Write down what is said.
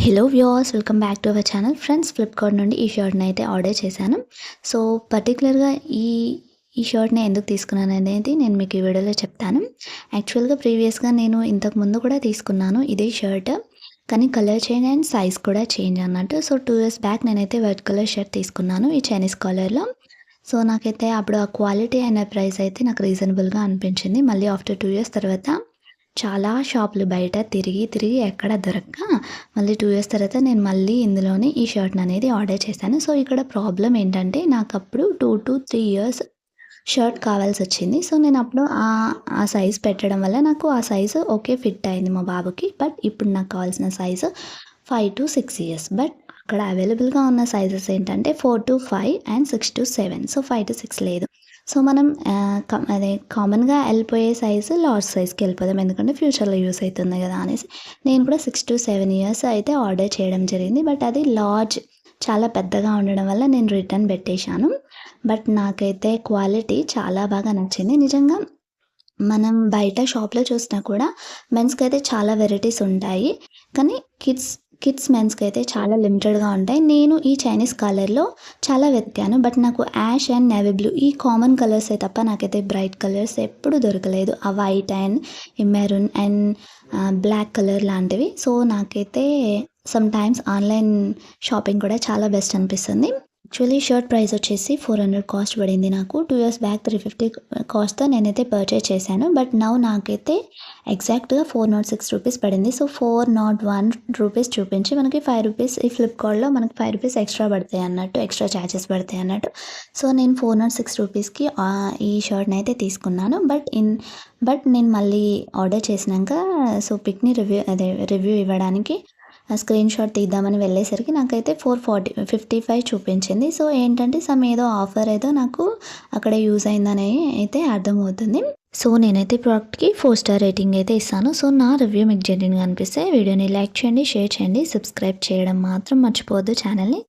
Hello viewers, welcome back to our channel. Friends, Flipkart నుండి ఈ షర్ట్ని అయితే ఆర్డర్ చేశాను. సో పర్టికులర్గా ఈ ఈ షర్ట్ని ఎందుకు తీసుకున్నాను అనేది నేను మీకు ఈ వీడియోలో చెప్తాను. యాక్చువల్గా ప్రీవియస్గా నేను ఇంతకు ముందు కూడా తీసుకున్నాను ఇదే షర్ట్, కానీ కలర్ చేంజ్ అండ్ సైజ్ కూడా చేంజ్ అన్నట్టు. సో 2 ఇయర్స్ బ్యాక్ నేనైతే వైట్ కలర్ షర్ట్ తీసుకున్నాను ఈ చైనీస్ కాలర్లో. సో నాకైతే అప్పుడు ఆ క్వాలిటీ అండ్ ఆ ప్రైస్ అయితే నాకు రీజనబుల్గా అనిపించింది. మళ్ళీ ఆఫ్టర్ 2 ఇయర్స్ తర్వాత చాలా షాపులు బయట తిరిగి తిరిగి ఎక్కడ దొరక్క మళ్ళీ 2 ఇయర్స్ తర్వాత నేను మళ్ళీ ఇందులోనే ఈ షర్ట్ని అనేది ఆర్డర్ చేశాను. సో ఇక్కడ ప్రాబ్లం ఏంటంటే నాకు అప్పుడు 2 to 3 ఇయర్స్ షర్ట్ కావాల్సి వచ్చింది. సో నేను అప్పుడు ఆ సైజ్ పెట్టడం వల్ల నాకు ఆ సైజు ఓకే ఫిట్ అయింది మా బాబుకి. బట్ ఇప్పుడు నాకు కావాల్సిన సైజు 5 to 6 ఇయర్స్. బట్ అక్కడ అవైలబుల్గా ఉన్న సైజెస్ ఏంటంటే 4 to 5 and 6 to 7. So 5 to 6 లేదు. సో మనం అదే కామన్గా వెళ్ళిపోయే సైజు లార్జ్ సైజ్కి వెళ్ళిపోదాం, ఎందుకంటే ఫ్యూచర్లో యూస్ అవుతుంది కదా అనేసి నేను కూడా 6 to 7 ఇయర్స్ అయితే ఆర్డర్ చేయడం జరిగింది. బట్ అది లార్జ్ చాలా పెద్దగా ఉండడం వల్ల నేను రిటర్న్ పెట్టేశాను. బట్ నాకైతే క్వాలిటీ చాలా బాగా నచ్చింది. నిజంగా మనం బయట షాప్లో చూసినా కూడా మెన్స్కి అయితే చాలా వెరైటీస్ ఉంటాయి, కానీ కిడ్స్ మెన్స్కి అయితే చాలా లిమిటెడ్గా ఉంటాయి. నేను ఈ చైనీస్ కలర్లో చాలా వెతికాను, బట్ నాకు యాష్ అండ్ నేవీ బ్లూ ఈ కామన్ కలర్సే తప్ప నాకైతే బ్రైట్ కలర్స్ ఎప్పుడు దొరకలేదు. ఆ వైట్ అండ్ ఈ మెరూన్ అండ్ బ్లాక్ కలర్ లాంటివి. సో నాకైతే సమ్ టైమ్స్ ఆన్లైన్ షాపింగ్ కూడా చాలా బెస్ట్ అనిపిస్తుంది. యాక్చువల్లీ షర్ట్ ప్రైస్ వచ్చేసి 400 కాస్ట్ పడింది నాకు. 2 ఇయర్స్ బ్యాక్ 350 కాస్ట్తో నేనైతే పర్చేస్ చేశాను. బట్ నౌ నాకైతే ఎగ్జాక్ట్గా 406 రూపీస్ పడింది. సో 401 రూపీస్ చూపించి మనకి 5 రూపీస్ ఈ ఫ్లిప్కార్ట్లో మనకి 5 రూపీస్ ఎక్స్ట్రా పడతాయి అన్నట్టు, ఎక్స్ట్రా ఛార్జెస్ పడతాయి అన్నట్టు. సో నేను 406 రూపీస్కి ఈ షర్ట్ని అయితే తీసుకున్నాను. బట్ నేను మళ్ళీ ఆర్డర్ చేసినాక సో పిక్ని రివ్యూ ఇవ్వడానికి స్క్రీన్ షాట్ తీద్దామని వెళ్ళేసరికి నాకైతే 455 చూపించింది. సో ఏంటంటే ఏదో ఆఫర్ ఏదో నాకు అక్కడ యూజ్ అయిందని అయితే అర్థమవుతుంది. సో నేనైతే ప్రోడక్ట్కి 4 స్టార్ రేటింగ్ అయితే ఇస్తాను. సో నా రివ్యూ మీకు జెన్యూన్గా అనిపిస్తే వీడియోని లైక్ చేయండి, షేర్ చేయండి, సబ్స్క్రైబ్ చేయడం మాత్రం మర్చిపోవద్దు ఛానల్ని.